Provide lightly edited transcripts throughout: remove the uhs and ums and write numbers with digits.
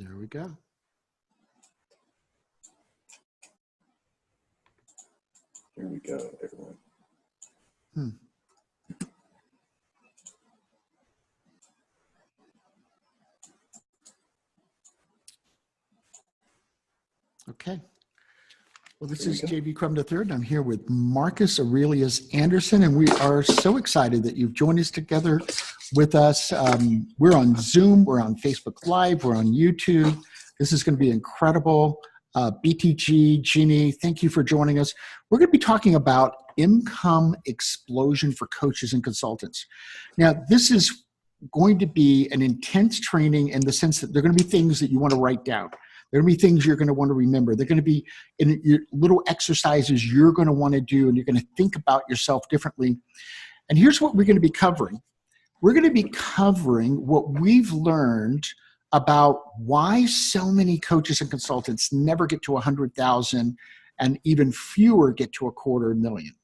There we go. Here we go, everyone. Okay. Well, this is J.V. Crum III. I'm here with Marcus Aurelius Anderson, and we are so excited that you've joined us together with us. We're on Zoom, we're on Facebook Live, we're on YouTube. This is going to be incredible. BTG, Jeannie, thank you for joining us. We're going to be talking about income explosion for coaches and consultants. Now, this is going to be an intense training in the sense that there are going to be things that you want to write down. There are going to be things you're going to want to remember. They're going to be in your little exercises you're going to want to do, and you're going to think about yourself differently. And here's what we're going to be covering. We're going to be covering what we've learned about why so many coaches and consultants never get to 100,000 and even fewer get to 250,000.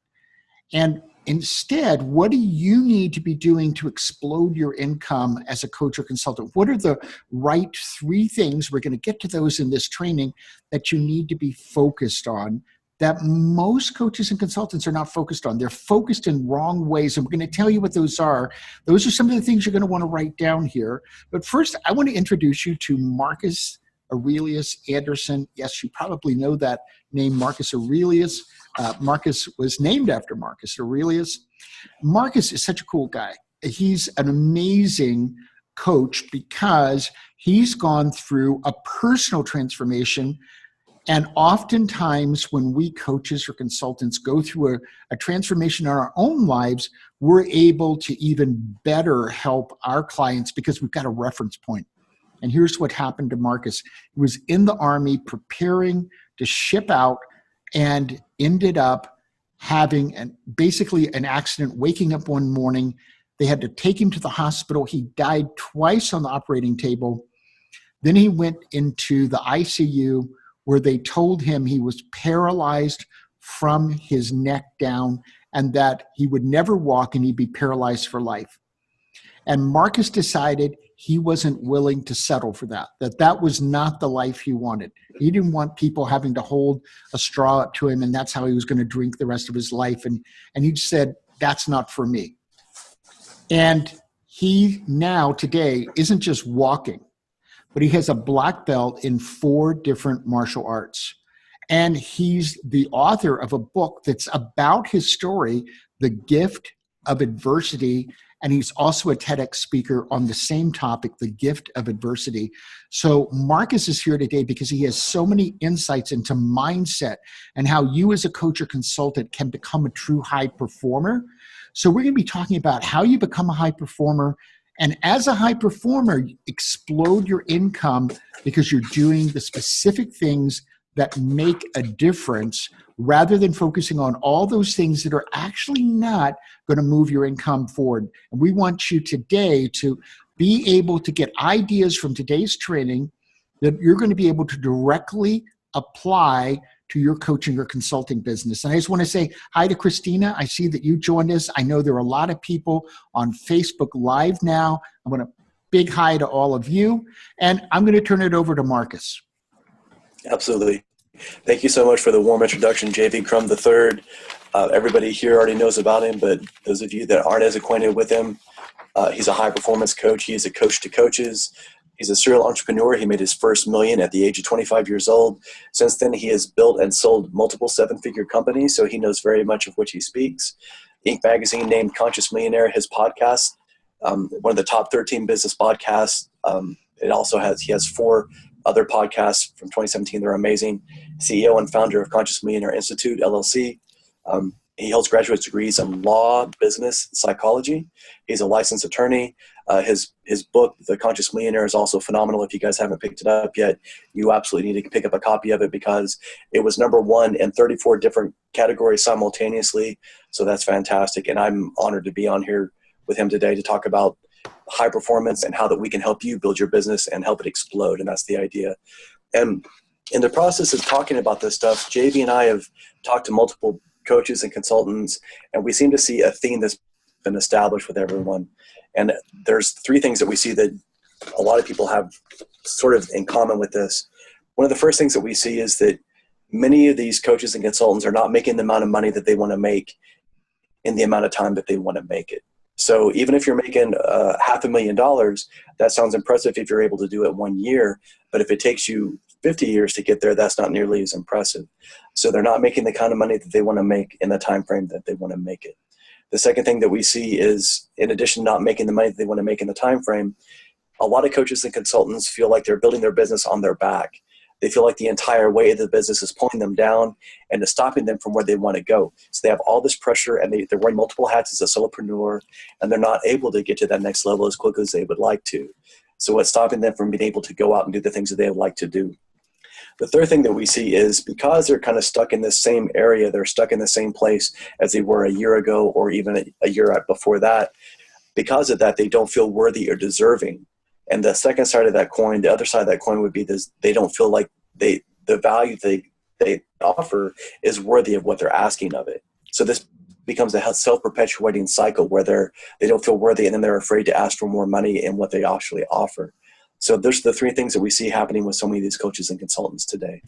And instead, what do you need to be doing to explode your income as a coach or consultant? What are the right 3 things, we're going to get to those in this training, that you need to be focused on that most coaches and consultants are not focused on? They're focused in wrong ways, and we're going to tell you what those are. Those are some of the things you're going to want to write down here. But first, I want to introduce you to Marcus Aurelius Anderson. Yes, you probably know that name, Marcus Aurelius. Marcus was named after Marcus Aurelius. Marcus is such a cool guy. He's an amazing coach because he's gone through a personal transformation. And oftentimes when we coaches or consultants go through a transformation in our own lives, we're able to even better help our clients because we've got a reference point. And here's what happened to Marcus. He was in the Army preparing to ship out and ended up having basically an accident, waking up one morning. They had to take him to the hospital. He died twice on the operating table. Then he went into the ICU where they told him he was paralyzed from his neck down and that he would never walk and he'd be paralyzed for life. And Marcus decided he wasn't willing to settle for that was not the life he wanted. He didn't want people having to hold a straw up to him, and that's how he was going to drink the rest of his life. And he said, that's not for me. And he now, today, isn't just walking, but he has a black belt in 4 different martial arts. And he's the author of a book that's about his story, The Gift of Adversity. And he's also a TEDx speaker on the same topic, the gift of adversity. So Marcus is here today because he has so many insights into mindset and how you as a coach or consultant can become a true high performer. So we're going to be talking about how you become a high performer. And as a high performer, explode your income because you're doing the specific things that make a difference rather than focusing on all those things that are actually not going to move your income forward. And we want you today to be able to get ideas from today's training that you're going to be able to directly apply to your coaching or consulting business. And I just want to say hi to Christina. I see that you joined us. I know there are a lot of people on Facebook Live now. I'm going to big hi to all of you. And I'm going to turn it over to Marcus. Absolutely. Thank you so much for the warm introduction, J.V. Crum III. Everybody here already knows about him, but those of you that aren't as acquainted with him, he's a high-performance coach. He is a coach to coaches. He's a serial entrepreneur. He made his first million at the age of 25 years old. Since then, he has built and sold multiple 7-figure companies, so he knows very much of which he speaks. Inc. magazine named Conscious Millionaire his podcast, one of the top 13 business podcasts. He has 4 other podcasts from 2017. They're amazing. CEO and founder of Conscious Millionaire Institute, LLC. He holds graduate degrees in law, business, psychology. He's a licensed attorney. His book, The Conscious Millionaire, is also phenomenal. If you guys haven't picked it up yet, you absolutely need to pick up a copy of it because it was #1 in 34 different categories simultaneously. So that's fantastic. And I'm honored to be on here with him today to talk about high performance and how that we can help you build your business and help it explode. And that's the idea. And in the process of talking about this stuff, JV and I have talked to multiple coaches and consultants, and we seem to see a theme that's been established with everyone. And there's 3 things that we see that a lot of people have sort of in common with this. One of the first things that we see is that many of these coaches and consultants are not making the amount of money that they want to make in the amount of time that they want to make it. So even if you're making $500,000, that sounds impressive if you're able to do it 1 year. But if it takes you 50 years to get there, that's not nearly as impressive. So they're not making the kind of money that they want to make in the time frame that they want to make it. The second thing that we see is, in addition to not making the money that they want to make in the time frame, a lot of coaches and consultants feel like they're building their business on their back. They feel like the entire weight of the business is pulling them down and is stopping them from where they want to go. So they have all this pressure, and they're wearing multiple hats as a solopreneur, and they're not able to get to that next level as quickly as they would like to. So what's stopping them from being able to go out and do the things that they would like to do? The third thing that we see is, because they're kind of stuck in this same area, they're stuck in the same place as they were a year ago or even a year before that. Because of that, they don't feel worthy or deserving. And the second side of that coin, the other side of that coin would be this: they don't feel like the value they offer is worthy of what they're asking of it. So this becomes a self-perpetuating cycle where they don't feel worthy, and then they're afraid to ask for more money in what they actually offer. So there's the three things that we see happening with so many of these coaches and consultants today.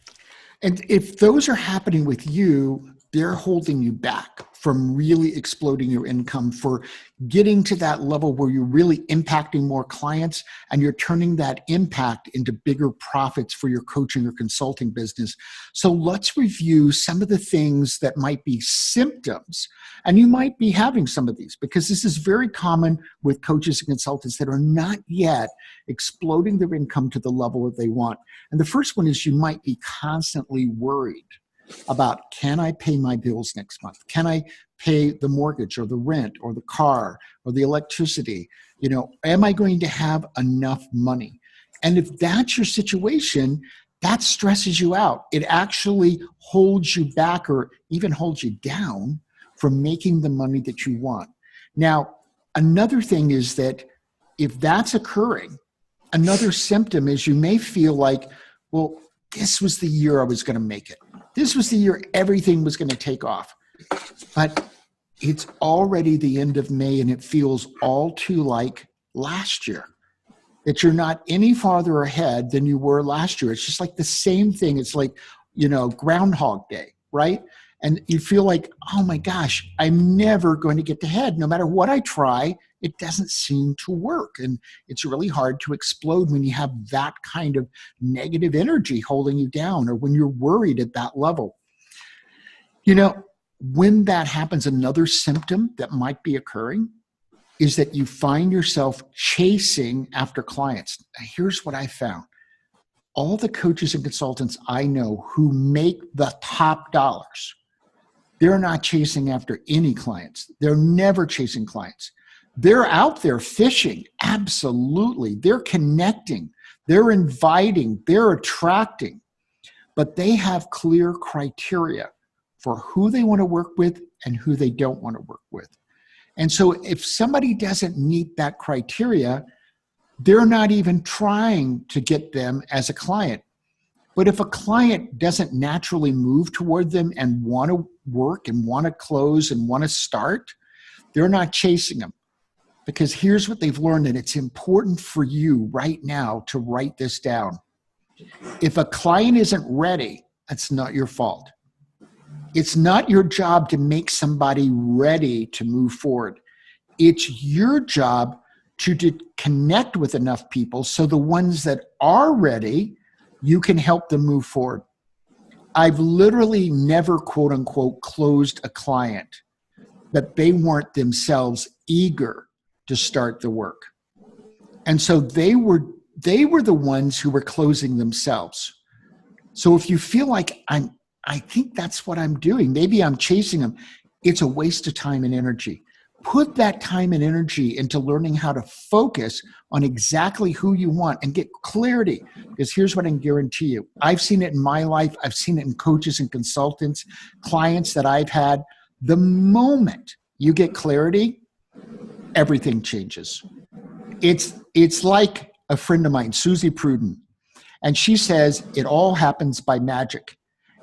And if those are happening with you, they're holding you back from really exploding your income, for getting to that level where you're really impacting more clients and you're turning that impact into bigger profits for your coaching or consulting business. So let's review some of the things that might be symptoms. And you might be having some of these, because this is very common with coaches and consultants that are not yet exploding their income to the level that they want. And the first one is, you might be constantly worried about, can I pay my bills next month? Can I pay the mortgage or the rent or the car or the electricity? Am I going to have enough money? And if that's your situation, that stresses you out. It actually holds you back, or even holds you down from making the money that you want. Now, another thing is that if that's occurring, another symptom is you may feel like, well, this was the year I was going to make it. This was the year everything was going to take off. But it's already the end of May, and it feels all too like last year. That you're not any farther ahead than you were last year. It's just like the same thing. It's like, Groundhog Day, right? And you feel like, oh my gosh, I'm never going to get ahead. No matter what I try, it doesn't seem to work. And it's really hard to explode when you have that kind of negative energy holding you down, or when you're worried at that level. When that happens, another symptom that might be occurring is that you find yourself chasing after clients. Now, here's what I found. All the coaches and consultants I know who make the top dollars, they're not chasing after any clients. They're never chasing clients. They're out there fishing. Absolutely. They're connecting. They're inviting. They're attracting. But they have clear criteria for who they want to work with and who they don't want to work with. And so if somebody doesn't meet that criteria, they're not even trying to get them as a client. But if a client doesn't naturally move toward them and want to work and want to close and want to start, they're not chasing them. Because here's what they've learned, and it's important for you right now to write this down. If a client isn't ready, that's not your fault. It's not your job to make somebody ready to move forward. It's your job to connect with enough people so the ones that are ready, you can help them move forward. I've literally never, quote unquote, closed a client that they weren't themselves eager to start the work. And so they were the ones who were closing themselves. So if you feel like I think that's what I'm doing, maybe I'm chasing them, it's a waste of time and energy. Put that time and energy into learning how to focus on exactly who you want and get clarity. Because here's what I can guarantee you. I've seen it in my life. I've seen it in coaches and consultants, clients that I've had. The moment you get clarity, everything changes. It's like a friend of mine, Susie Pruden, and she says it all happens by magic.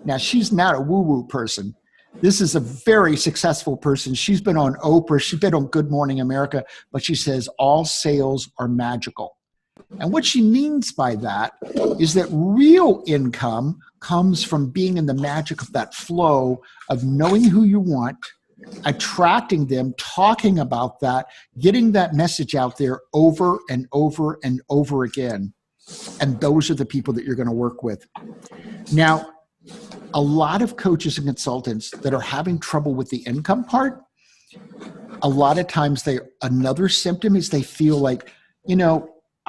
Now, she's not a woo-woo person. This is a very successful person. She's been on Oprah. She's been on Good Morning America. But she says all sales are magical. And what she means by that is that real income comes from being in the magic of that flow of knowing who you want, attracting them, talking about that, getting that message out there over and over and over again. And those are the people that you're going to work with. Now, a lot of coaches and consultants that are having trouble with the income part, a lot of times another symptom is they feel like,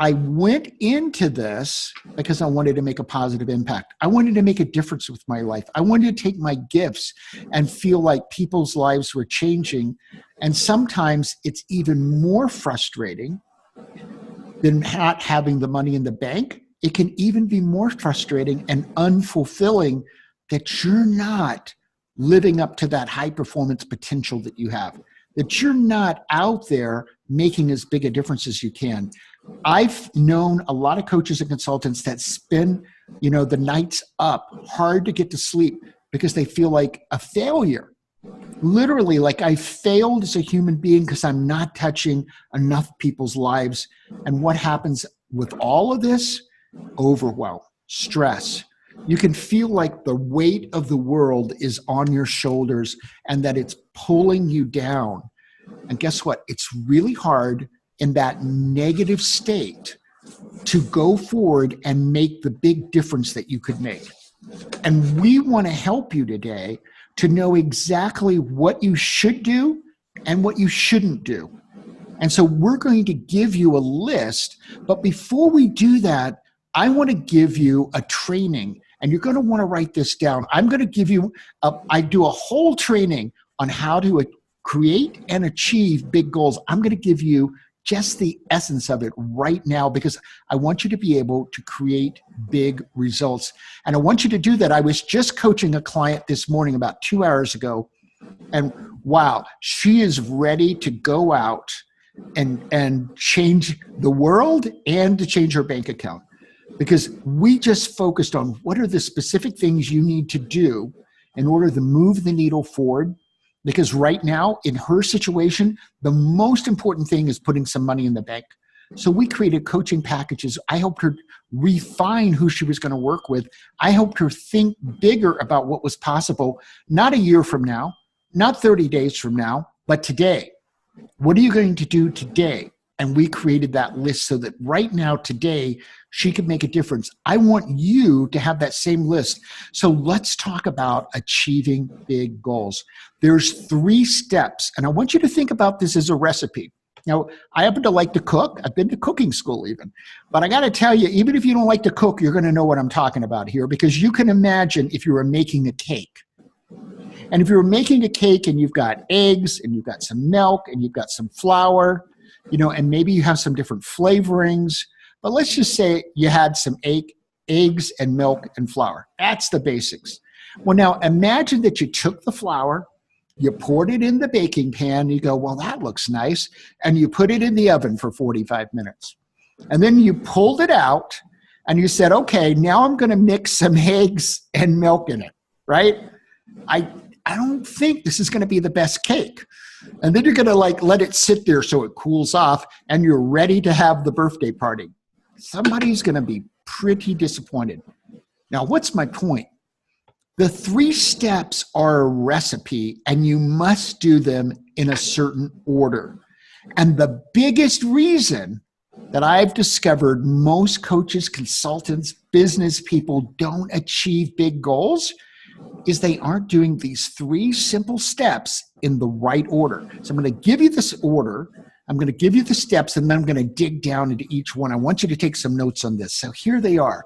I went into this because I wanted to make a positive impact. I wanted to make a difference with my life. I wanted to take my gifts and feel like people's lives were changing. And sometimes it's even more frustrating than not having the money in the bank. It can even be more frustrating and unfulfilling that you're not living up to that high performance potential that you have, that you're not out there making as big a difference as you can. I've known a lot of coaches and consultants that spend, the nights up hard to get to sleep because they feel like a failure. Literally, like I failed as a human being because I'm not touching enough people's lives. And what happens with all of this? Overwhelm, stress. You can feel like the weight of the world is on your shoulders and that it's pulling you down. And guess what? It's really hard in that negative state to go forward and make the big difference that you could make. And we want to help you today to know exactly what you should do and what you shouldn't do. And so we're going to give you a list, but before we do that, I want to give you a training, and you're going to want to write this down. I'm going to give you, I do a whole training on how to create and achieve big goals. I'm going to give you just the essence of it right now because I want you to be able to create big results. And I want you to do that. I was just coaching a client this morning about 2 hours ago, and wow, she is ready to go out and change the world and to change her bank account. Because we just focused on what are the specific things you need to do in order to move the needle forward. Because right now, in her situation, the most important thing is putting some money in the bank. So we created coaching packages. I helped her refine who she was going to work with. I helped her think bigger about what was possible, not a year from now, not 30 days from now, but today. What are you going to do today? And we created that list so that right now, today, she could make a difference. I want you to have that same list. So let's talk about achieving big goals. There's 3 steps, and I want you to think about this as a recipe. Now, I happen to like to cook. I've been to cooking school even. But I got to tell you, even if you don't like to cook, you're going to know what I'm talking about here, because you can imagine if you were making a cake. And if you were making a cake and you've got eggs and you've got some milk and you've got some flour, and maybe you have some different flavorings, but let's just say you had some eggs and milk and flour. That's the basics. Well, now imagine that you took the flour, you poured it in the baking pan, you go, well, that looks nice, and you put it in the oven for 45 minutes. And then you pulled it out and you said, okay, now I'm going to mix some eggs and milk in it, right? I don't think this is going to be the best cake. And then you're going to let it sit there so it cools off and you're ready to have the birthday party. Somebody's going to be pretty disappointed. Now, what's my point? The 3 steps are a recipe and you must do them in a certain order. And the biggest reason that I've discovered most coaches, consultants, business people don't achieve big goals is they aren't doing these 3 simple steps in the right order. So I'm going to give you this order. I'm going to give you the steps, and then I'm going to dig down into each one. I want you to take some notes on this. So here they are.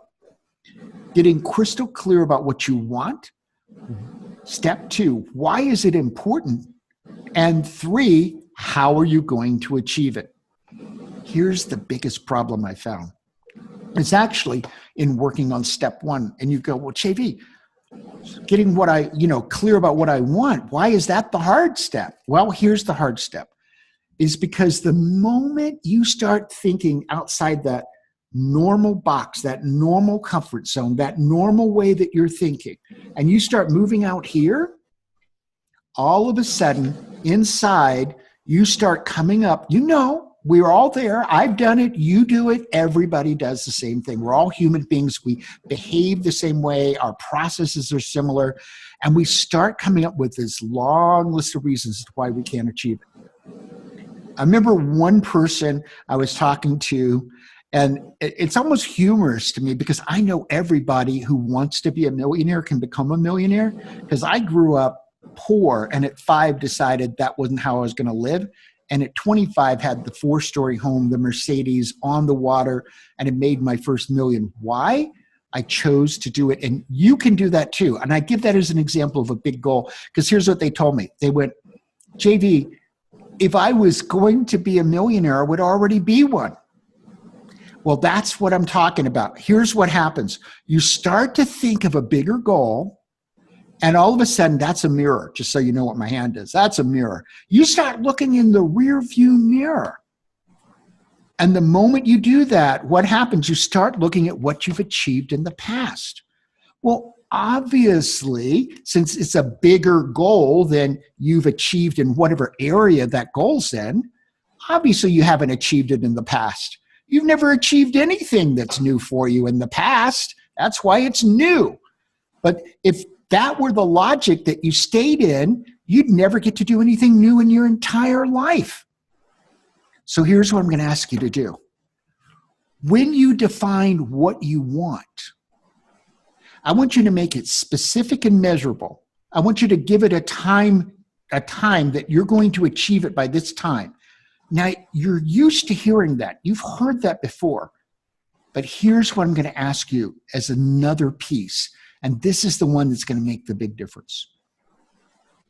Getting crystal clear about what you want. Step 2, why is it important? And 3, how are you going to achieve it? Here's the biggest problem I found. It's actually in working on step 1. And you go, well, JV, getting what I, clear about what I want. Why is that the hard step? Well, here's the hard step. Is because the moment you start thinking outside that normal box, that normal comfort zone, that normal way that you're thinking, and you start moving out here, all of a sudden inside you start coming up, We're all there. I've done it. You do it. Everybody does the same thing. We're all human beings. We behave the same way. Our processes are similar. And we start coming up with this long list of reasons why we can't achieve it. I remember one person I was talking to, and it's almost humorous to me because I know everybody who wants to be a millionaire can become a millionaire, because I grew up poor and at 5 decided that wasn't how I was going to live. And at 25 had the 4-story home, the Mercedes, on the water, and it made my first million. Why? I chose to do it. And you can do that too. And I give that as an example of a big goal, because here's what they told me. They went, JV, if I was going to be a millionaire, I would already be one. Well, that's what I'm talking about. Here's what happens. You start to think of a bigger goal, and all of a sudden, that's a mirror, just so you know what my hand is. That's a mirror. You start looking in the rear view mirror. And the moment you do that, what happens? You start looking at what you've achieved in the past. Well, obviously, since it's a bigger goal than you've achieved in whatever area that goal's in, obviously you haven't achieved it in the past. You've never achieved anything that's new for you in the past. That's why it's new. But if that were the logic that you stayed in, you'd never get to do anything new in your entire life. So here's what I'm going to ask you to do. When you define what you want, I want you to make it specific and measurable. I want you to give it a time that you're going to achieve it by this time. Now, you're used to hearing that. You've heard that before. But here's what I'm going to ask you as another piece. And this is the one that's going to make the big difference.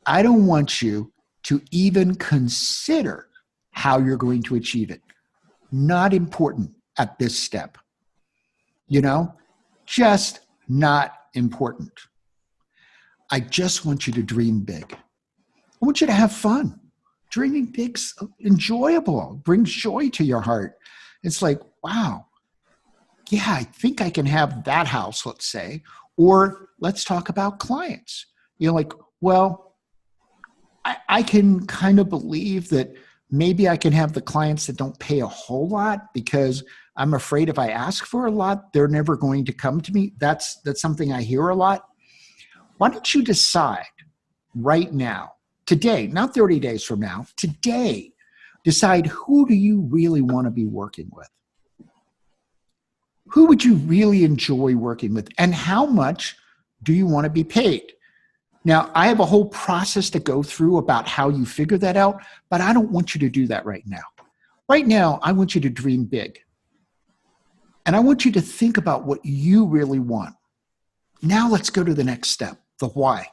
I don't want you to even consider how you're going to achieve it. Not important at this step. Just not important. I just want you to dream big. I want you to have fun. Dreaming big's enjoyable, brings joy to your heart. It's like, wow, yeah, I think I can have that house, let's say. Or let's talk about clients. Well, I can kind of believe that maybe I can have the clients that don't pay a whole lot, because I'm afraid if I ask for a lot, they're never going to come to me. That's something I hear a lot. Why don't you decide right now, today, not 30 days from now, today, decide, who do you really want to be working with? Who would you really enjoy working with? And how much do you want to be paid? Now, I have a whole process to go through about how you figure that out, but I don't want you to do that right now. Right now, I want you to dream big. And I want you to think about what you really want. Now let's go to the next step, the why.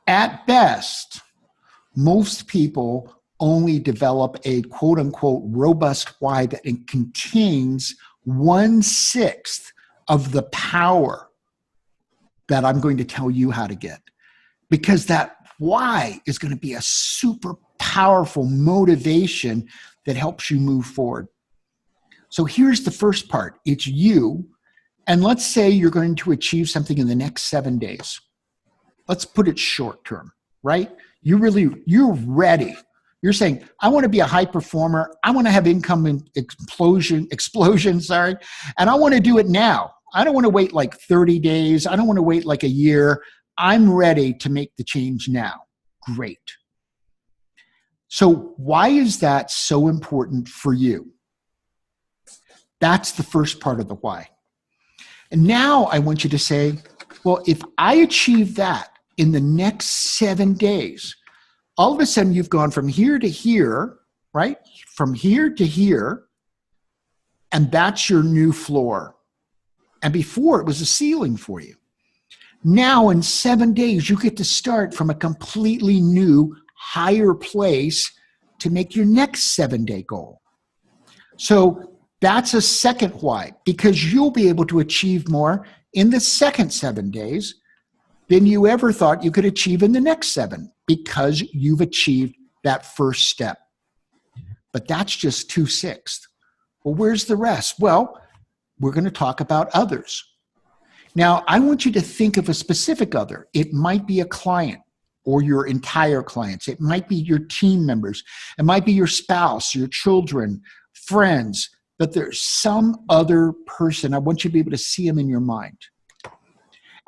At best, most people only develop a quote unquote robust why that it contains 1/6 of the power that I'm going to tell you how to get. Because that why is going to be a super powerful motivation that helps you move forward. So here's the first part. It's you. And let's say you're going to achieve something in the next 7 days. Let's put it short term, right? You're ready. You're saying, I want to be a high performer. I want to have income explosion, and I want to do it now. I don't want to wait like 30 days. I don't want to wait like a year. I'm ready to make the change now. Great. So why is that so important for you? That's the first part of the why. And now I want you to say, well, if I achieve that in the next 7 days, all of a sudden you've gone from here to here, right? From here to here, and that's your new floor. And before it was a ceiling for you. Now in 7 days, you get to start from a completely new, higher place to make your next 7-day goal. So that's a second why, because you'll be able to achieve more in the second 7 days than you ever thought you could achieve in the next 7, because you've achieved that first step. But that's just 2/6. Well, where's the rest? Well, we're going to talk about others. Now, I want you to think of a specific other. It might be a client, or your entire clients. It might be your team members. It might be your spouse, your children, friends, but there's some other person. I want you to be able to see them in your mind.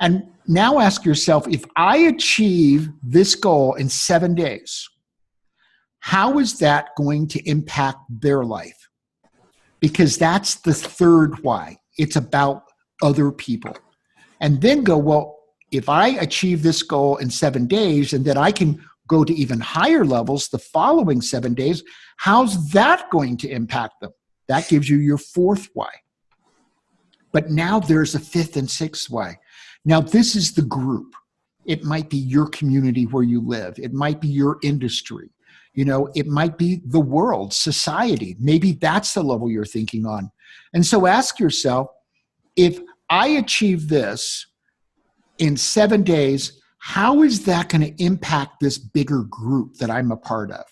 And now ask yourself, if I achieve this goal in 7 days, how is that going to impact their life? Because that's the third why. It's about other people. And then go, well, if I achieve this goal in 7 days and then I can go to even higher levels the following 7 days, how's that going to impact them? That gives you your fourth why. But now there's a fifth and sixth why. Now this is the group. It might be your community where you live. It might be your industry. It might be the world, society. Maybe that's the level you're thinking on. And so ask yourself, if I achieve this in 7 days, how is that going to impact this bigger group that I'm a part of?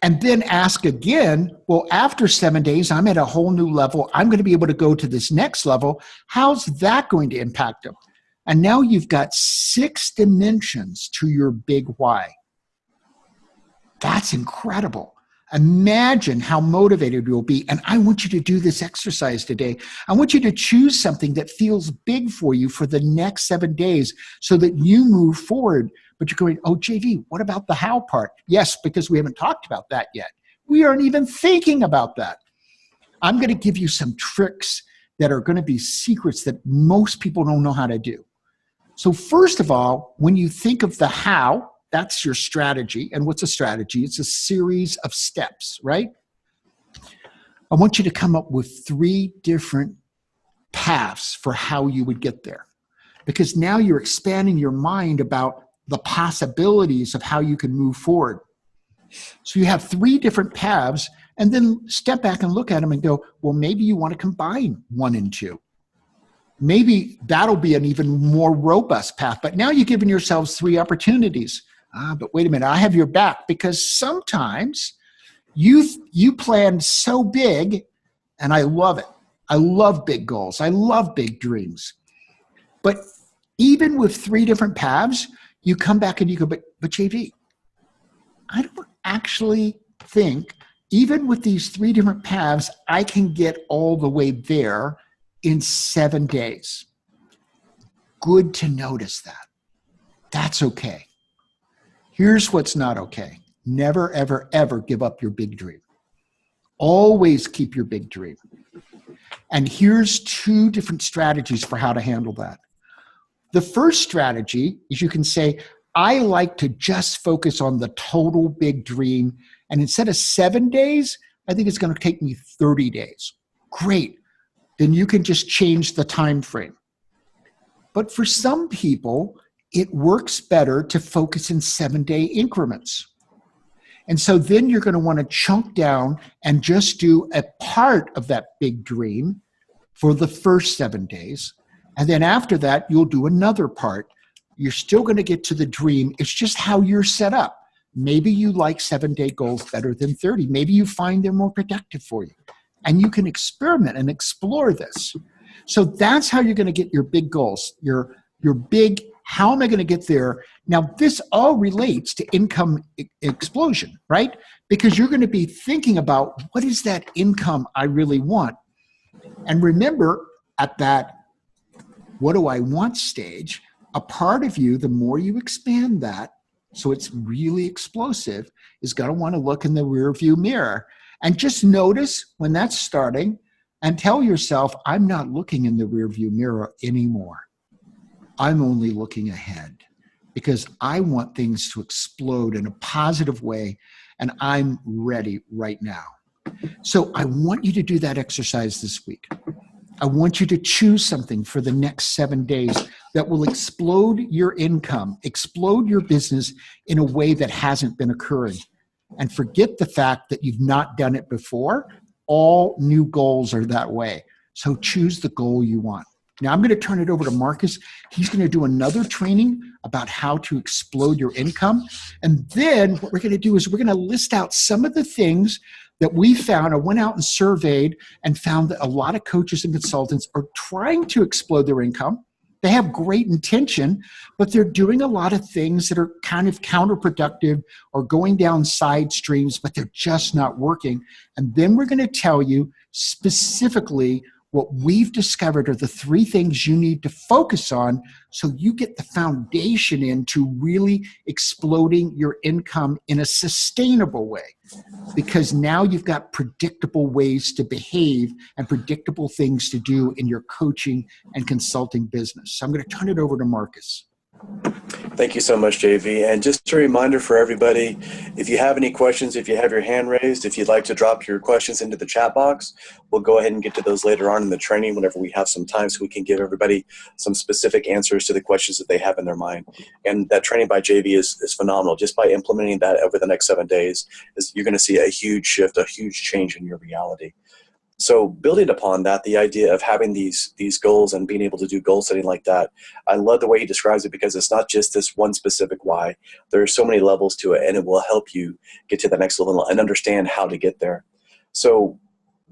And then ask again, well, after 7 days, I'm at a whole new level. I'm going to be able to go to this next level. How's that going to impact them? And now you've got 6 dimensions to your big why. That's incredible. Imagine how motivated you'll be. And I want you to do this exercise today. I want you to choose something that feels big for you for the next 7 days so that you move forward. But you're going, oh, JV, what about the how part? Yes, because we haven't talked about that yet. We aren't even thinking about that. I'm going to give you some tricks that are going to be secrets that most people don't know how to do. So first of all, when you think of the how, that's your strategy. And what's a strategy? It's a series of steps, right? I want you to come up with 3 different paths for how you would get there. Because now you're expanding your mind about the possibilities of how you can move forward. So you have 3 different paths, and then step back and look at them and go, well, maybe you want to combine 1 and 2. Maybe that'll be an even more robust path. But now you've given yourselves 3 opportunities. But wait a minute, I have your back, because sometimes you planned so big, and I love it. I love big goals. I love big dreams. But even with 3 different paths, you come back and you go, but JV, I don't actually think, even with these 3 different paths, I can get all the way there in 7 days. Good to notice that. That's okay. Here's what's not okay. Never, ever, ever give up your big dream. Always keep your big dream. And here's 2 different strategies for how to handle that. The first strategy is you can say, I like to just focus on the total big dream. And instead of 7 days, I think it's going to take me 30 days. Great. Then you can just change the time frame. But for some people, it works better to focus in 7-day increments. And so then you're going to want to chunk down and just do a part of that big dream for the first 7 days. And then after that, you'll do another part. You're still going to get to the dream. It's just how you're set up. Maybe you like 7-day goals better than 30. Maybe you find they're more productive for you. And you can experiment and explore this. So that's how you're going to get your big goals, your big, how am I going to get there? Now, this all relates to income explosion, right? Because you're going to be thinking about, what is that income I really want? And remember, at that what do I want stage, a part of you, the more you expand that, so it's really explosive, is going to want to look in the rear view mirror. And just notice when that's starting and tell yourself, I'm not looking in the rear view mirror anymore. I'm only looking ahead, because I want things to explode in a positive way, and I'm ready right now. So I want you to do that exercise this week. I want you to choose something for the next 7 days that will explode your income, explode your business in a way that hasn't been occurring. And forget the fact that you've not done it before. All new goals are that way. So choose the goal you want. Now I'm going to turn it over to Marcus. He's going to do another training about how to explode your income. And then what we're going to do is we're going to list out some of the things that we found. I went out and surveyed and found that a lot of coaches and consultants are trying to explode their income. They have great intention, but they're doing a lot of things that are kind of counterproductive or going down side streams, but they're just not working. And then we're going to tell you specifically what we've discovered are the 3 things you need to focus on so you get the foundation into really exploding your income in a sustainable way. Because now you've got predictable ways to behave and predictable things to do in your coaching and consulting business. So I'm going to turn it over to Marcus. Thank you so much, JV. And just a reminder for everybody, if you have any questions, if you have your hand raised, if you'd like to drop your questions into the chat box, we'll go ahead and get to those later on in the training whenever we have some time so we can give everybody some specific answers to the questions that they have in their mind. And that training by JV is phenomenal. Just by implementing that over the next 7 days, you're going to see a huge shift, a huge change in your reality. So building upon that, the idea of having these goals and being able to do goal setting like that, I love the way he describes it because it's not just this one specific why. There are so many levels to it, and it will help you get to the next level and understand how to get there. So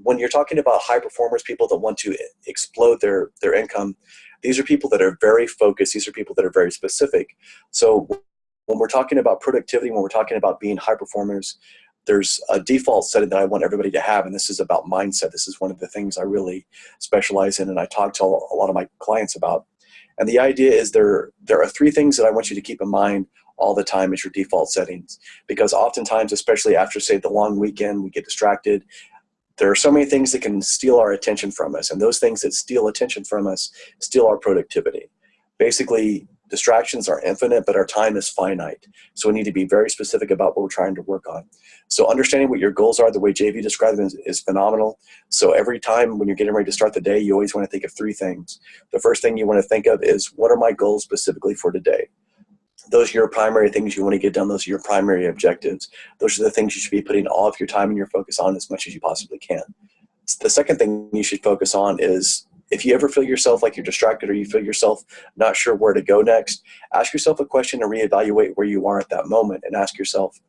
when you're talking about high performers, people that want to explode their income, these are people that are very focused. These are people that are very specific. So when we're talking about productivity, when we're talking about being high performers, there's a default setting that I want everybody to have, and this is about mindset. This is one of the things I really specialize in and I talk to a lot of my clients about. And the idea is there are 3 things that I want you to keep in mind all the time as your default settings. Because oftentimes, especially after, say, the long weekend, we get distracted. There are so many things that can steal our attention from us, and those things that steal attention from us steal our productivity. Basically, distractions are infinite, but our time is finite. So we need to be very specific about what we're trying to work on. So understanding what your goals are, the way JV described them is phenomenal. So every time when you're getting ready to start the day, you always want to think of 3 things. The first thing you want to think of is, what are my goals specifically for today? Those are your primary things you want to get done. Those are your primary objectives. Those are the things you should be putting all of your time and your focus on as much as you possibly can. The second thing you should focus on is, if you ever feel yourself like you're distracted or you feel yourself not sure where to go next, ask yourself a question and reevaluate where you are at that moment and ask yourself,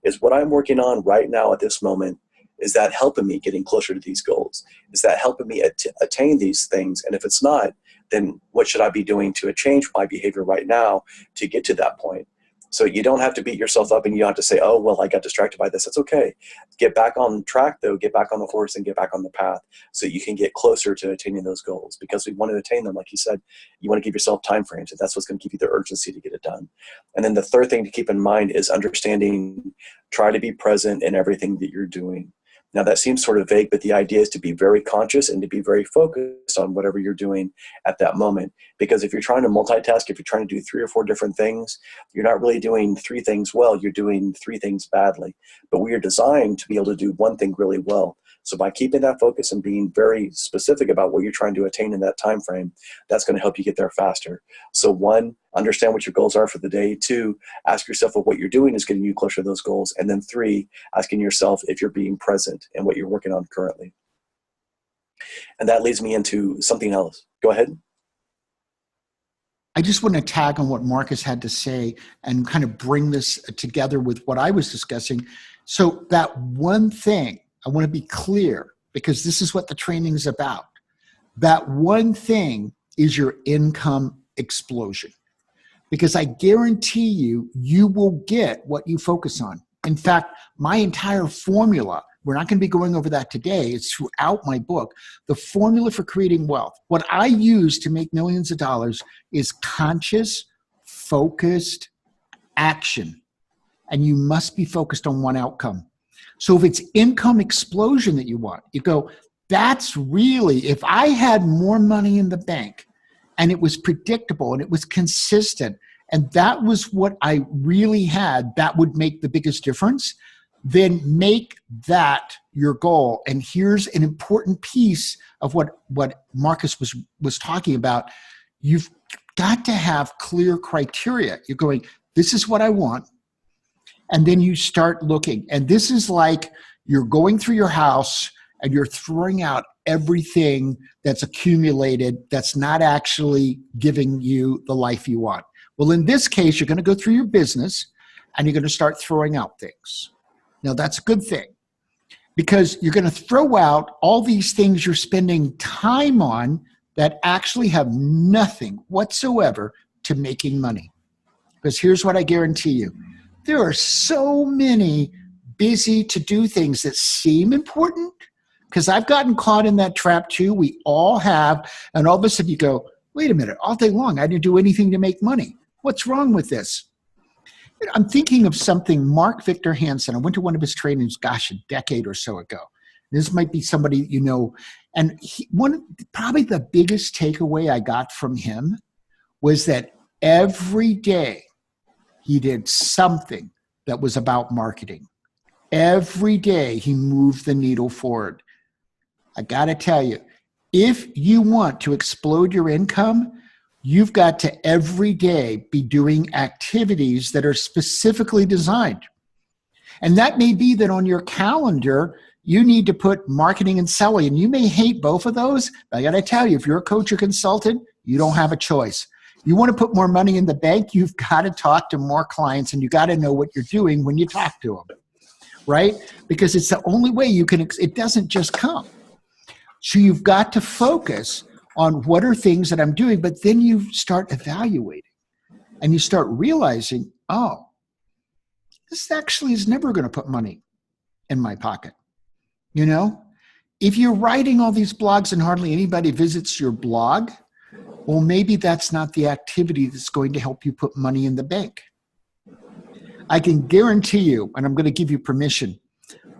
is what I'm working on right now at this moment, is that helping me getting closer to these goals? Is that helping me attain these things? And if it's not, then what should I be doing to change my behavior right now to get to that point? So you don't have to beat yourself up and you don't have to say, oh, well, I got distracted by this. That's okay. Get back on track, though. Get back on the horse and get back on the path so you can get closer to attaining those goals. Because we want to attain them, like you said, you want to give yourself time frames, and that's what's going to give you the urgency to get it done. And then the third thing to keep in mind is understanding, try to be present in everything that you're doing. Now, that seems sort of vague, but the idea is to be very conscious and to be very focused on whatever you're doing at that moment. Because if you're trying to multitask, if you're trying to do 3 or 4 different things, you're not really doing 3 things well. You're doing 3 things badly. But we are designed to be able to do one thing really well. So by keeping that focus and being very specific about what you're trying to attain in that time frame, that's going to help you get there faster. So 1, understand what your goals are for the day. 2, ask yourself if what you're doing is getting you closer to those goals. And then 3, asking yourself if you're being present in what you're working on currently. And that leads me into something else. Go ahead. I just want to tag on what Marcus had to say and kind of bring this together with what I was discussing. So that one thing, I want to be clear, because this is what the training is about. That one thing is your income explosion. Because I guarantee you, you will get what you focus on. In fact, my entire formula, we're not going to be going over that today, it's throughout my book, the formula for creating wealth. What I use to make millions of dollars is conscious, focused action. And you must be focused on one outcome. So if it's income explosion that you want, you go, that's really, if I had more money in the bank and it was predictable and it was consistent and that was what I really had, that would make the biggest difference, then make that your goal. And here's an important piece of what Marcus was talking about. You've got to have clear criteria. You're going, this is what I want. And then you start looking. And this is like you're going through your house and you're throwing out everything that's accumulated that's not actually giving you the life you want. Well, in this case, you're going to go through your business and you're going to start throwing out things. Now, that's a good thing because you're going to throw out all these things you're spending time on that actually have nothing whatsoever to making money. Because here's what I guarantee you. There are so many busy to do things that seem important, because I've gotten caught in that trap too. We all have. And all of a sudden you go, wait a minute, all day long, I didn't do anything to make money. What's wrong with this? I'm thinking of something, Mark Victor Hansen. I went to one of his trainings, gosh, a decade or so ago. This might be somebody you know. And probably the biggest takeaway I got from him was that every day he did something that was about marketing. Every day he moved the needle forward. I got to tell you, if you want to explode your income, you've got to every day be doing activities that are specifically designed. And that may be that on your calendar, you need to put marketing and selling. And you may hate both of those, but I got to tell you, if you're a coach or consultant, you don't have a choice. You want to put more money in the bank, you've got to talk to more clients, and you got to know what you're doing when you talk to them, right? Because it's the only way you can, it doesn't just come. So you've got to focus on what are things that I'm doing, but then you start evaluating and you start realizing, oh, this actually is never going to put money in my pocket. You know, if you're writing all these blogs and hardly anybody visits your blog, well, maybe that's not the activity that's going to help you put money in the bank. I can guarantee you, and I'm going to give you permission,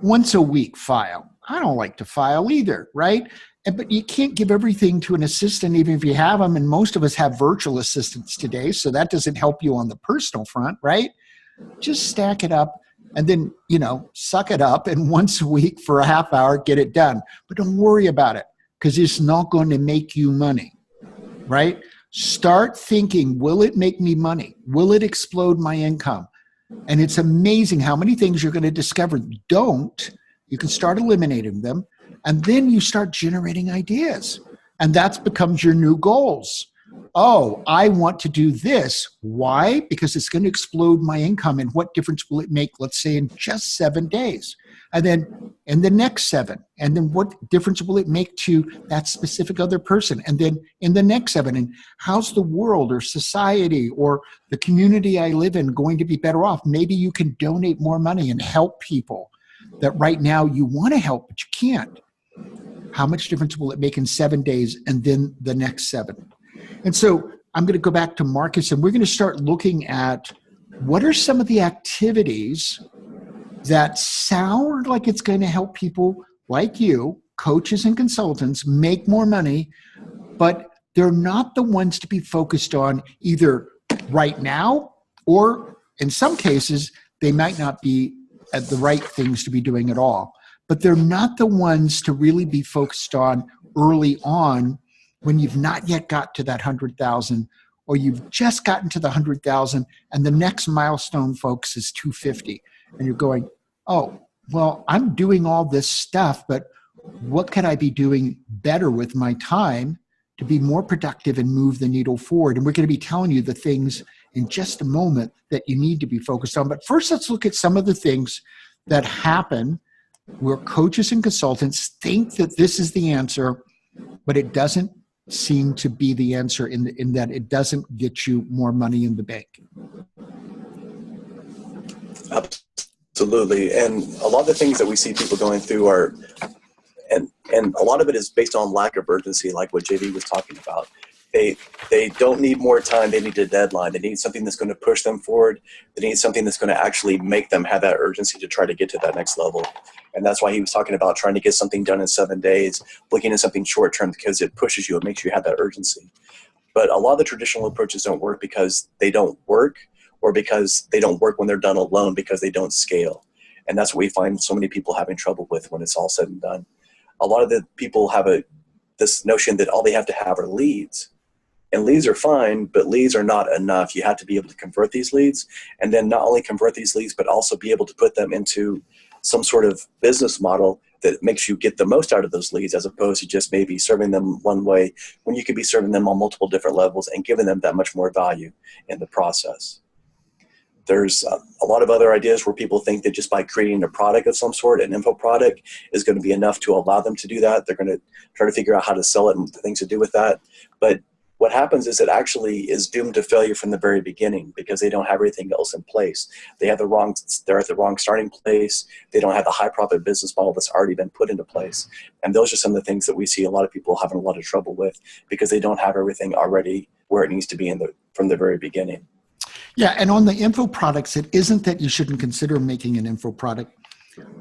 once a week file. I don't like to file either, right? But you can't give everything to an assistant, even if you have them. And most of us have virtual assistants today, so that doesn't help you on the personal front, right? Just stack it up and then, you know, suck it up, and once a week for a half hour, get it done. But don't worry about it, because it's not going to make you money, right? Start thinking, will it make me money? Will it explode my income? And it's amazing how many things you're going to discover don't. You can start eliminating them, and then you start generating ideas. And that becomes your new goals. Oh, I want to do this. Why? Because it's going to explode my income. And what difference will it make, let's say, in just 7 days? And then in the next 7. And then what difference will it make to that specific other person? And then in the next 7. And how's the world or society or the community I live in going to be better off? Maybe you can donate more money and help people that right now you want to help, but you can't. How much difference will it make in 7 days and then the next 7? And so I'm going to go back to Marcus, and we're going to start looking at what are some of the activities that sound like it's going to help people like you, coaches and consultants, make more money, but they're not the ones to be focused on either right now, or in some cases, they might not be at the right things to be doing at all. But they're not the ones to really be focused on early on when you've not yet got to that 100,000, or you've just gotten to the 100,000 and the next milestone, folks, is 250. And you're going, oh, well, I'm doing all this stuff, but what could I be doing better with my time to be more productive and move the needle forward? And we're going to be telling you the things in just a moment that you need to be focused on. But first, let's look at some of the things that happen where coaches and consultants think that this is the answer, but it doesn't seem to be the answer in that it doesn't get you more money in the bank. Absolutely. And a lot of the things that we see people going through are, and a lot of it is based on lack of urgency, like what JV was talking about. They don't need more time. They need a deadline. They need something that's going to push them forward. They need something that's going to actually make them have that urgency to try to get to that next level. And that's why he was talking about trying to get something done in 7 days, looking at something short term, because it pushes you. It makes you have that urgency. But a lot of the traditional approaches don't work because they don't work, or because they don't work when they're done alone, because they don't scale. And that's what we find so many people having trouble with when it's all said and done. A lot of the people have this notion that all they have to have are leads. And leads are fine, but leads are not enough. You have to be able to convert these leads, and then not only convert these leads, but also be able to put them into some sort of business model that makes you get the most out of those leads, as opposed to just maybe serving them one way when you could be serving them on multiple different levels and giving them that much more value in the process. There's a lot of other ideas where people think that just by creating a product of some sort, an info product, is going to be enough to allow them to do that. They're going to try to figure out how to sell it and the things to do with that. But what happens is it actually is doomed to failure from the very beginning because they don't have everything else in place. They're at the wrong starting place. They don't have the high profit business model that's already been put into place. And those are some of the things that we see a lot of people having a lot of trouble with because they don't have everything already where it needs to be from the very beginning. Yeah, and on the info products, it isn't that you shouldn't consider making an info product,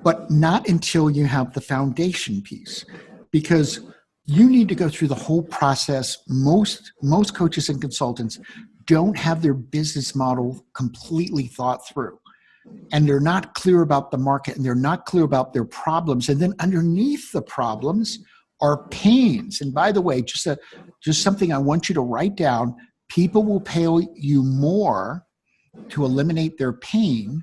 but not until you have the foundation piece, because you need to go through the whole process. Most coaches and consultants don't have their business model completely thought through, and they're not clear about the market, and they're not clear about their problems. And then underneath the problems are pains. And by the way, just something I want you to write down. People will pay you more to eliminate their pain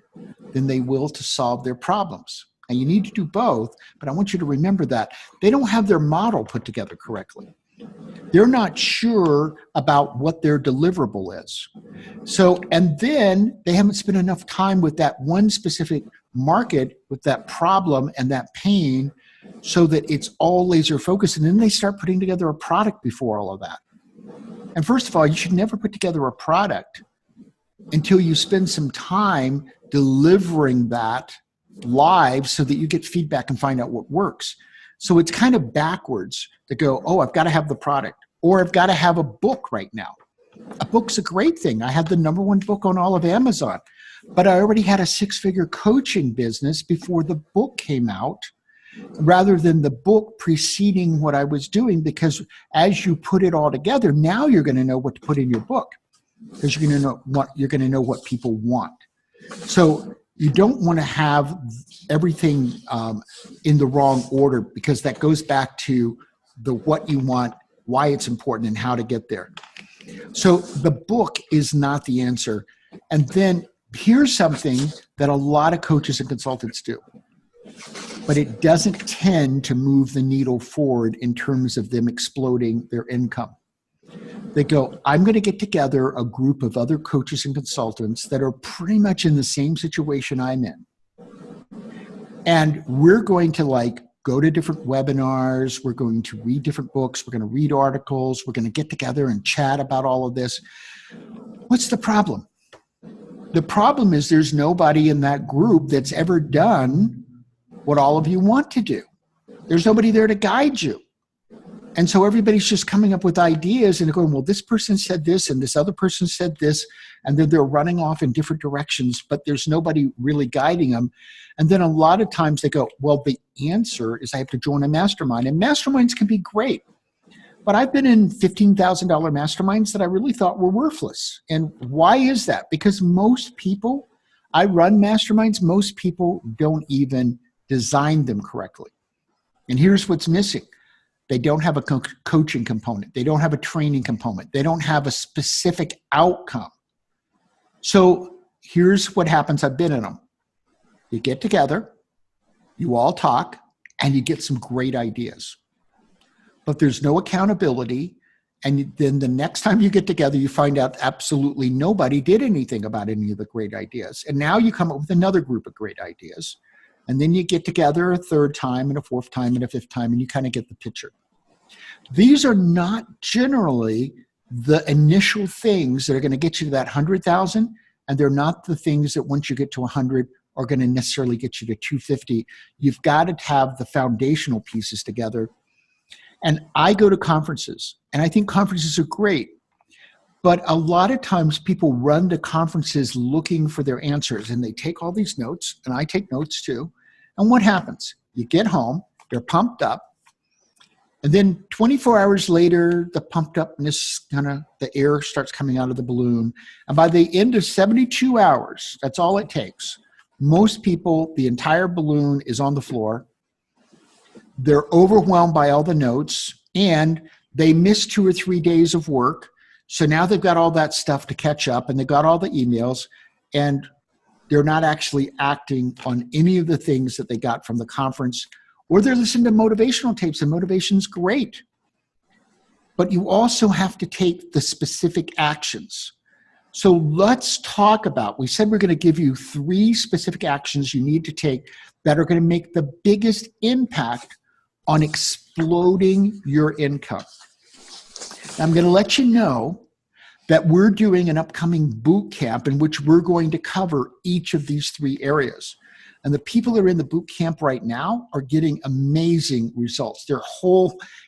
than they will to solve their problems. And you need to do both, but I want you to remember that. They don't have their model put together correctly. They're not sure about what their deliverable is. So, and then they haven't spent enough time with that one specific market, with that problem and that pain, so that it's all laser focused. And then they start putting together a product before all of that. And first of all, you should never put together a product until you spend some time delivering that live so that you get feedback and find out what works. So it's kind of backwards to go, oh, I've got to have the product, or I've got to have a book right now. A book's a great thing. I had the #1 book on all of Amazon, but I already had a 6-figure coaching business before the book came out, rather than the book preceding what I was doing, because as you put it all together, now you're going to know what to put in your book, because you're going to know what people want. So you don't want to have everything in the wrong order, because that goes back to the what you want, why it's important, and how to get there. So the book is not the answer. And then here's something that a lot of coaches and consultants do, but it doesn't tend to move the needle forward in terms of them exploding their income. They go, I'm going to get together a group of other coaches and consultants that are pretty much in the same situation I'm in. And we're going to go to different webinars. We're going to read different books. We're going to read articles. We're going to get together and chat about all of this. What's the problem? The problem is there's nobody in that group that's ever done what all of you want to do. There's nobody there to guide you. And so everybody's just coming up with ideas and going, well, this person said this and this other person said this, and then they're running off in different directions, but there's nobody really guiding them. And then a lot of times they go, well, the answer is I have to join a mastermind. And masterminds can be great. But I've been in $15,000 masterminds that I really thought were worthless. And why is that? Because most people, I run masterminds, most people don't even design them correctly. And here's what's missing. They don't have a coaching component. They don't have a training component. They don't have a specific outcome. So here's what happens. I've been in them. You get together, you all talk, and you get some great ideas. But there's no accountability. And then the next time you get together, you find out absolutely nobody did anything about any of the great ideas. And now you come up with another group of great ideas. And then you get together a third time and a fourth time and a fifth time, and you kind of get the picture. These are not generally the initial things that are going to get you to that 100,000, and they're not the things that once you get to 100 are going to necessarily get you to 250. You've got to have the foundational pieces together. And I go to conferences, and I think conferences are great. But a lot of times people run to conferences looking for their answers, and they take all these notes, and I take notes too. And what happens? You get home, they're pumped up, and then 24 hours later, the pumped upness the air starts coming out of the balloon. And by the end of 72 hours, that's all it takes. Most people, the entire balloon is on the floor. They're overwhelmed by all the notes, and they miss 2 or 3 days of work. So now they've got all that stuff to catch up, and they've got all the emails, and they're not actually acting on any of the things that they got from the conference, or they're listening to motivational tapes, and motivation's great. But you also have to take the specific actions. So let's talk about, we said we're going to give you 3 specific actions you need to take that are going to make the biggest impact on exploding your income. I'm going to let you know that we're doing an upcoming boot camp in which we're going to cover each of these 3 areas. And the people that are in the boot camp right now are getting amazing results.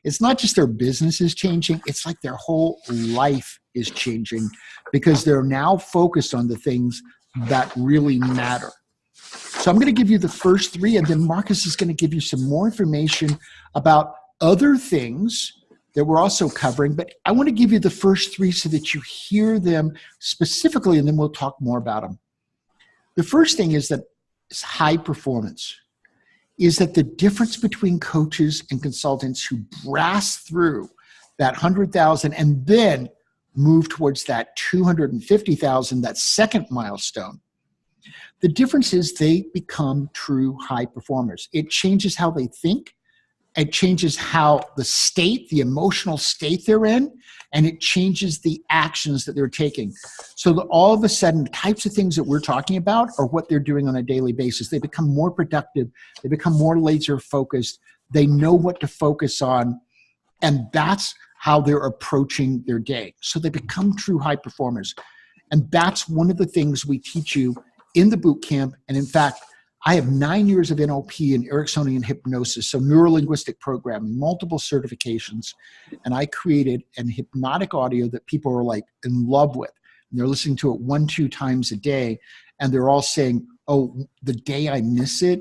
It's not just their business is changing, it's like their whole life is changing because they're now focused on the things that really matter. So I'm going to give you the first 3, and then Marcus is going to give you some more information about other things that we're also covering. But I want to give you the first 3 so that you hear them specifically, and then we'll talk more about them. The first thing is that it's high performance. Is that the difference between coaches and consultants who blast through that 100,000 and then move towards that 250,000, that second milestone? The difference is they become true high performers. It changes how they think. It changes how the emotional state they're in, and it changes the actions that they're taking. So that all of a sudden, the types of things that we're talking about are what they're doing on a daily basis. They become more productive. They become more laser focused. They know what to focus on, and that's how they're approaching their day. So they become true high performers. And that's one of the things we teach you in the boot camp. And in fact, I have 9 years of NLP and Ericksonian hypnosis, so neuro-linguistic programming, multiple certifications, and I created an hypnotic audio that people are like in love with. And they're listening to it 1-2 times a day, and they're all saying, oh, the day I miss it,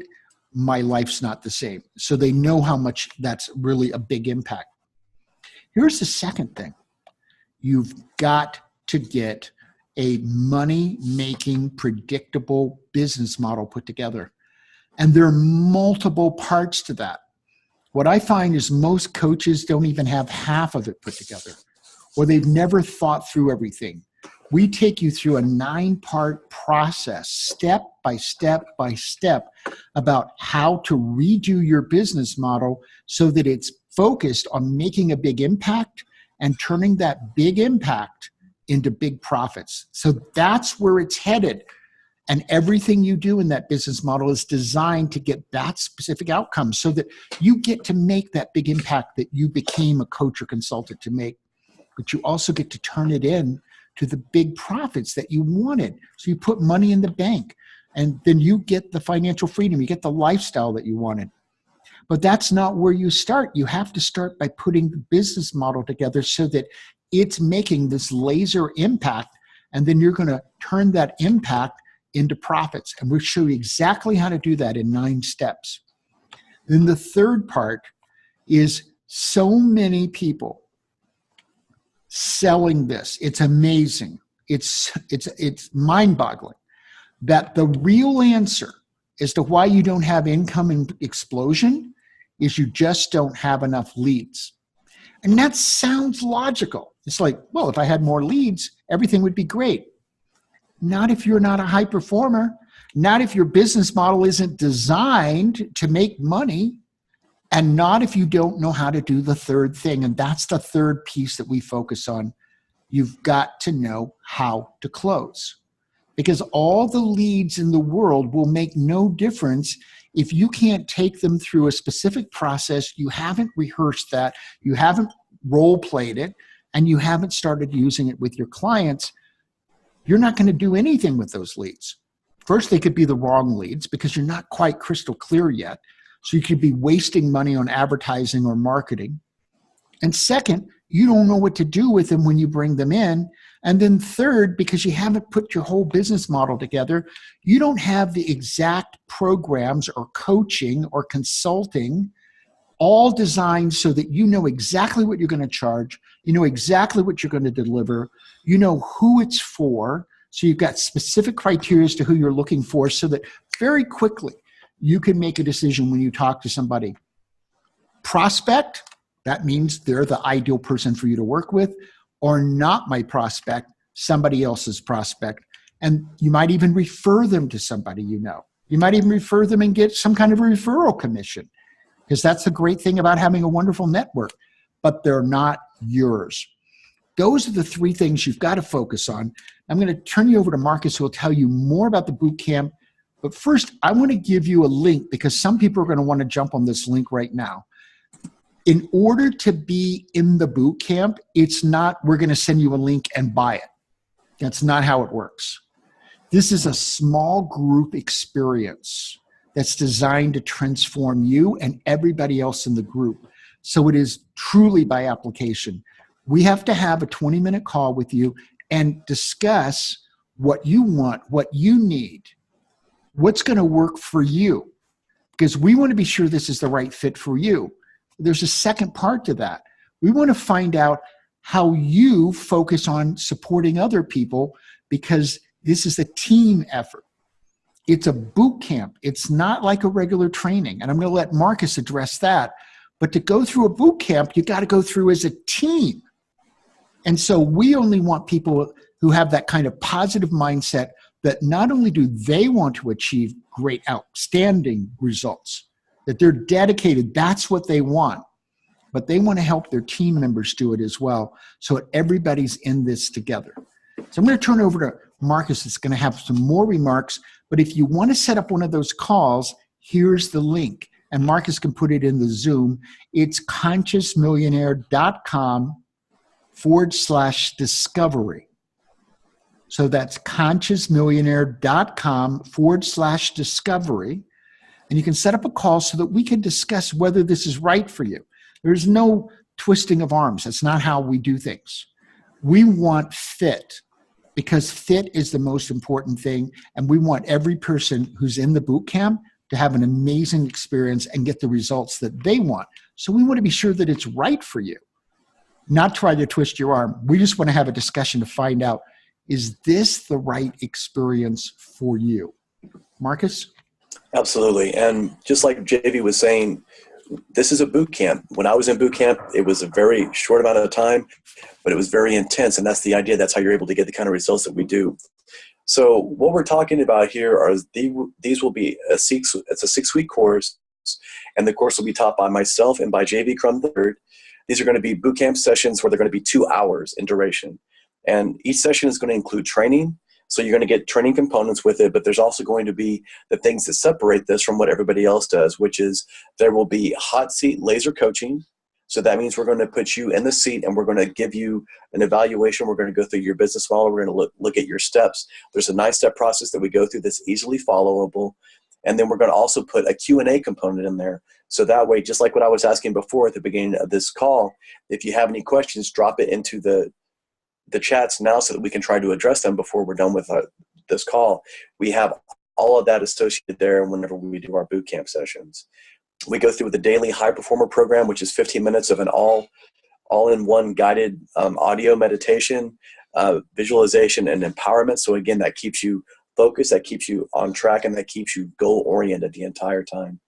my life's not the same. So they know how much that's really a big impact. Here's the second thing. You've got to get a money-making, predictable business model put together. And there are multiple parts to that. What I find is most coaches don't even have half of it put together, or they've never thought through everything. We take you through a 9-part process, step by step by step, about how to redo your business model so that it's focused on making a big impact and turning that big impact into big profits. So that's where it's headed. And everything you do in that business model is designed to get that specific outcome so that you get to make that big impact that you became a coach or consultant to make. But you also get to turn it in to the big profits that you wanted. So you put money in the bank, and then you get the financial freedom, you get the lifestyle that you wanted. But that's not where you start. You have to start by putting the business model together so that it's making this laser impact, and then you're going to turn that impact into profits. And we'll show you exactly how to do that in 9 steps. Then the third part is so many people selling this. It's amazing. It's mind-boggling that the real answer as to why you don't have income and explosion is you just don't have enough leads. And that sounds logical. It's like, well, if I had more leads, everything would be great. Not if you're not a high performer, not if your business model isn't designed to make money, and not if you don't know how to do the third thing. And that's the third piece that we focus on. You've got to know how to close. Because all the leads in the world will make no difference if you can't take them through a specific process, you haven't rehearsed that, you haven't role-played it, and you haven't started using it with your clients. You're not going to do anything with those leads. First, they could be the wrong leads because you're not quite crystal clear yet. So you could be wasting money on advertising or marketing. And second, you don't know what to do with them when you bring them in. And then third, because you haven't put your whole business model together, you don't have the exact programs or coaching or consulting all designed so that you know exactly what you're going to charge, you know exactly what you're going to deliver, you know who it's for, so you've got specific criteria as to who you're looking for so that very quickly you can make a decision when you talk to somebody. Prospect, that means they're the ideal person for you to work with, or not my prospect, somebody else's prospect. And you might even refer them to somebody you know. You might even refer them and get some kind of a referral commission, because that's the great thing about having a wonderful network, but they're not yours. Those are the three things you've got to focus on. I'm going to turn you over to Marcus, who will tell you more about the boot camp. But first, I want to give you a link because some people are going to want to jump on this link right now. In order to be in the boot camp, it's not we're going to send you a link and buy it. That's not how it works. This is a small group experience that's designed to transform you and everybody else in the group. So it is truly by application. We have to have a 20-minute call with you and discuss what you want, what you need, what's going to work for you, because we want to be sure this is the right fit for you. There's a second part to that. We want to find out how you focus on supporting other people, because this is a team effort. It's a boot camp. It's not like a regular training. And I'm going to let Marcus address that. But to go through a boot camp, you got to go through as a team. And so we only want people who have that kind of positive mindset, that not only do they want to achieve great, outstanding results, that they're dedicated, that's what they want, but they want to help their team members do it as well, so that everybody's in this together. So I'm going to turn over to Marcus. That's going to have some more remarks, but if you want to set up one of those calls, here's the link, and Marcus can put it in the Zoom. It's consciousmillionaire.com/discovery. So that's consciousmillionaire.com/discovery. And you can set up a call so that we can discuss whether this is right for you. There's no twisting of arms. That's not how we do things. We want fit, because fit is the most important thing. And we want every person who's in the boot camp to have an amazing experience and get the results that they want. So we want to be sure that it's right for you, not try to twist your arm. We just want to have a discussion to find out, is this the right experience for you? Marcus? Absolutely. And just like JV was saying, this is a boot camp. When I was in boot camp, it was a very short amount of time, but it was very intense. And that's the idea. That's how you're able to get the kind of results that we do. So what we're talking about here are these will be it's a 6-week course, and the course will be taught by myself and by JV Crum III. These are going to be boot camp sessions where they're going to be 2 hours in duration. And each session is going to include training. So you're going to get training components with it, but there's also going to be the things that separate this from what everybody else does, which is there will be hot seat laser coaching. So that means we're going to put you in the seat and we're going to give you an evaluation. We're going to go through your business model. We're going to look at your steps. There's a 9-step process that we go through that's easily followable. And then we're going to also put a Q&A component in there. So that way, just like what I was asking before at the beginning of this call, if you have any questions, drop it into the chats now so that we can try to address them before we're done with this call. We have all of that associated there whenever we do our boot camp sessions. We go through the daily high performer program, which is 15 minutes of an all-in-one guided audio meditation, visualization, and empowerment. So again, that keeps you focused, that keeps you on track, and that keeps you goal-oriented the entire time.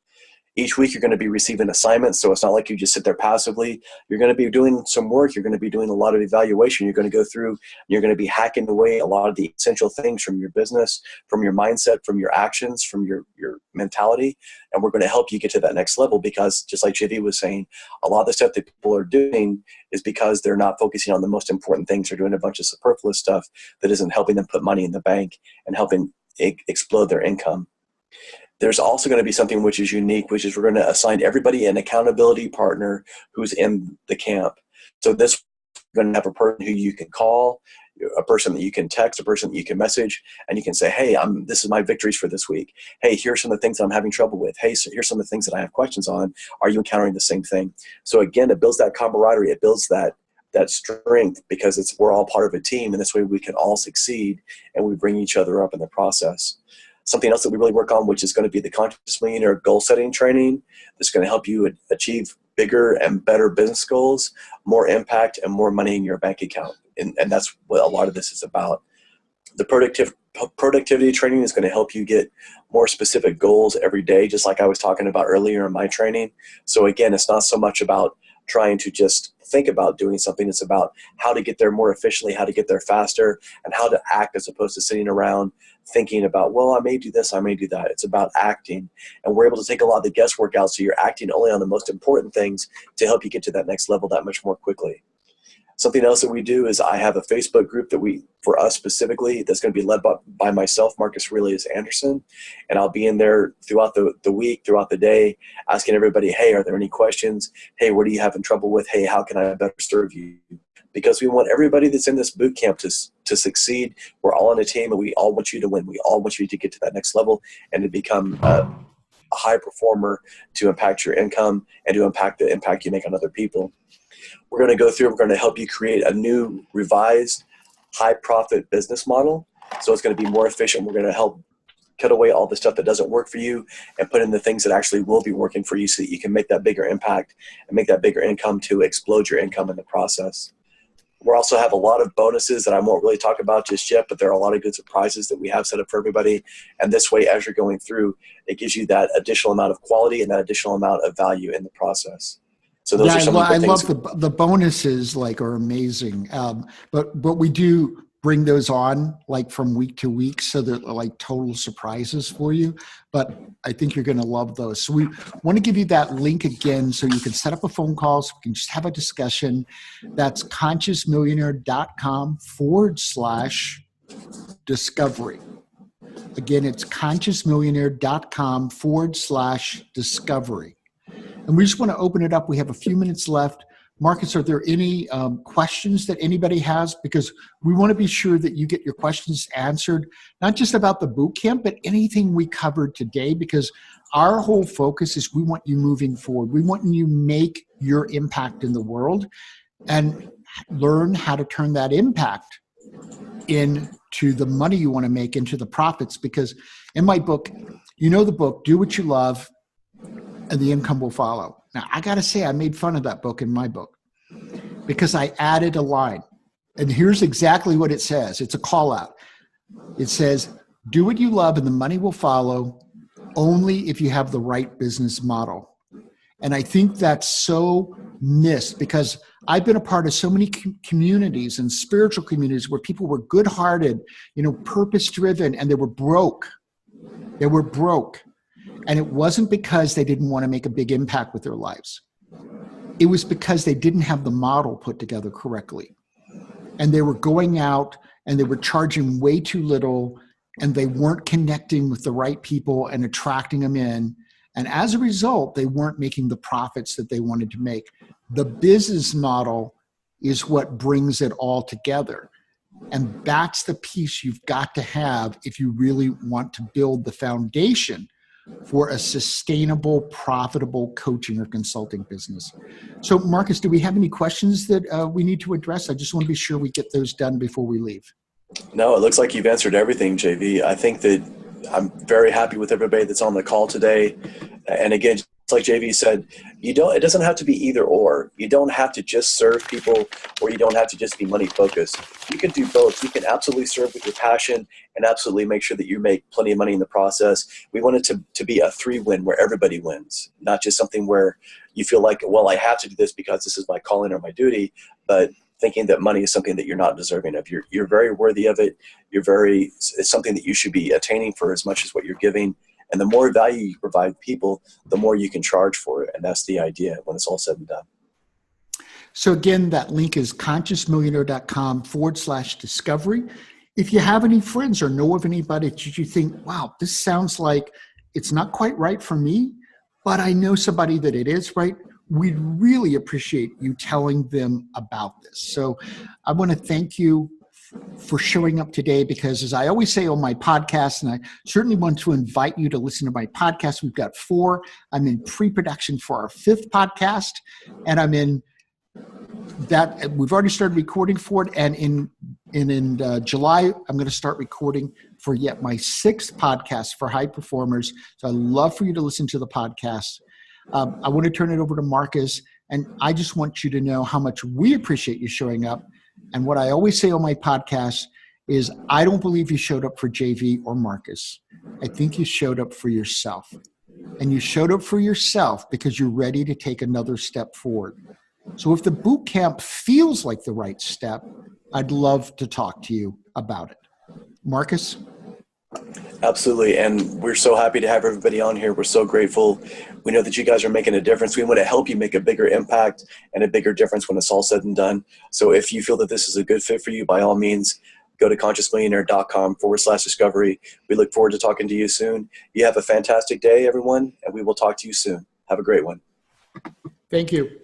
Each week, you're going to be receiving assignments, so it's not like you just sit there passively. You're going to be doing some work. You're going to be doing a lot of evaluation. You're going to go through, you're going to be hacking away a lot of the essential things from your business, from your mindset, from your actions, from your mentality, and we're going to help you get to that next level, because just like JV was saying, a lot of the stuff that people are doing is because they're not focusing on the most important things. They're doing a bunch of superfluous stuff that isn't helping them put money in the bank and helping explode their income. There's also going to be something which is unique, which is we're going to assign everybody an accountability partner who's in the camp. So this, we're going to have a person who you can call, a person that you can text, a person that you can message, and you can say, hey, this is my victories for this week. Hey, here's some of the things I'm having trouble with. Hey, so here's some of the things that I have questions on. Are you encountering the same thing? So again, it builds that camaraderie. It builds that strength, because we're all part of a team, and this way we can all succeed, and we bring each other up in the process. Something else that we really work on, which is going to be the Conscious Millionaire goal setting training. That's going to help you achieve bigger and better business goals, more impact, and more money in your bank account. And that's what a lot of this is about. The productivity training is going to help you get more specific goals every day, just like I was talking about earlier in my training. So again, it's not so much about trying to just think about doing something. It's about how to get there more efficiently, how to get there faster, and how to act, as opposed to sitting around thinking about, well, I may do this, I may do that. It's about acting. And we're able to take a lot of the guesswork out, so you're acting only on the most important things to help you get to that next level that much more quickly. Something else that we do is I have a Facebook group for us specifically, that's going to be led by myself, Marcus Aurelius Anderson. And I'll be in there throughout the week, throughout the day, asking everybody, hey, are there any questions? Hey, what are you having trouble with? Hey, how can I better serve you? Because we want everybody that's in this boot camp to succeed. We're all on a team, and we all want you to win. We all want you to get to that next level and to become a high performer, to impact your income and to impact the impact you make on other people. We're going to go through, we're going to help you create a new revised high profit business model. So it's going to be more efficient. We're going to help cut away all the stuff that doesn't work for you and put in the things that actually will be working for you, so that you can make that bigger impact and make that bigger income to explode your income in the process. We also have a lot of bonuses that I won't really talk about just yet, but there are a lot of good surprises that we have set up for everybody. And this way, as you're going through, it gives you that additional amount of quality and that additional amount of value in the process. So those are some of the things. I love the bonuses, like, are amazing. But we do bring those on like from week to week, so they're like total surprises for you. But I think you're going to love those. So we want to give you that link again, so you can set up a phone call, so we can just have a discussion. That's consciousmillionaire.com/discovery. Again, it's consciousmillionaire.com/discovery. And we just want to open it up. We have a few minutes left. Marcus, are there any questions that anybody has? Because we want to be sure that you get your questions answered, not just about the boot camp, but anything we covered today, because our whole focus is we want you moving forward. We want you to make your impact in the world and learn how to turn that impact into the money you want to make, into the profits. Because in my book, you know the book, Do What You Love, and the income will follow. Now, I got to say, I made fun of that book in my book because I added a line. And here's exactly what it says. It's a call out. It says, do what you love and the money will follow, only if you have the right business model. And I think that's so missed, because I've been a part of so many communities and spiritual communities where people were good-hearted, purpose-driven, and they were broke. They were broke. And it wasn't because they didn't want to make a big impact with their lives. It was because they didn't have the model put together correctly. And they were going out and they were charging way too little, and they weren't connecting with the right people and attracting them in. And as a result, they weren't making the profits that they wanted to make. The business model is what brings it all together. And that's the piece you've got to have if you really want to build the foundation for a sustainable, profitable coaching or consulting business. So, Marcus, do we have any questions that we need to address? I just want to be sure we get those done before we leave. No, it looks like you've answered everything, JV. I think that I'm very happy with everybody that's on the call today. And again, just like JV said, it doesn't have to be either or. You don't have to just serve people, or you don't have to just be money focused. You can do both. You can absolutely serve with your passion and absolutely make sure that you make plenty of money in the process. We want it to be a 3-win where everybody wins, not just something where you feel like, well, I have to do this because this is my calling or my duty, but thinking that money is something that you're not deserving of. You're very worthy of it. It's something that you should be attaining for as much as what you're giving. And the more value you provide people, the more you can charge for it. And that's the idea when it's all said and done. So again, that link is consciousmillionaire.com/discovery. If you have any friends or know of anybody that you think, wow, this sounds like it's not quite right for me, but I know somebody that it is right, we'd really appreciate you telling them about this. So I want to thank you for showing up today, because as I always say on my podcast, and I certainly want to invite you to listen to my podcast, we've got 4. I'm in pre-production for our 5th podcast, and I'm in that. We've already started recording for it. And in July, I'm going to start recording for yet my 6th podcast for high performers. So I'd love for you to listen to the podcast. I want to turn it over to Marcus, and I just want you to know how much we appreciate you showing up. And what I always say on my podcast is, I don't believe you showed up for JV or Marcus. I think you showed up for yourself. And you showed up for yourself because you're ready to take another step forward. So if the boot camp feels like the right step, I'd love to talk to you about it. Marcus? Absolutely. And we're so happy to have everybody on here. We're so grateful. We know that you guys are making a difference. We want to help you make a bigger impact and a bigger difference when it's all said and done. So if you feel that this is a good fit for you, by all means, go to consciousmillionaire.com/discovery. We look forward to talking to you soon. You have a fantastic day, everyone, and we will talk to you soon. Have a great one. Thank you.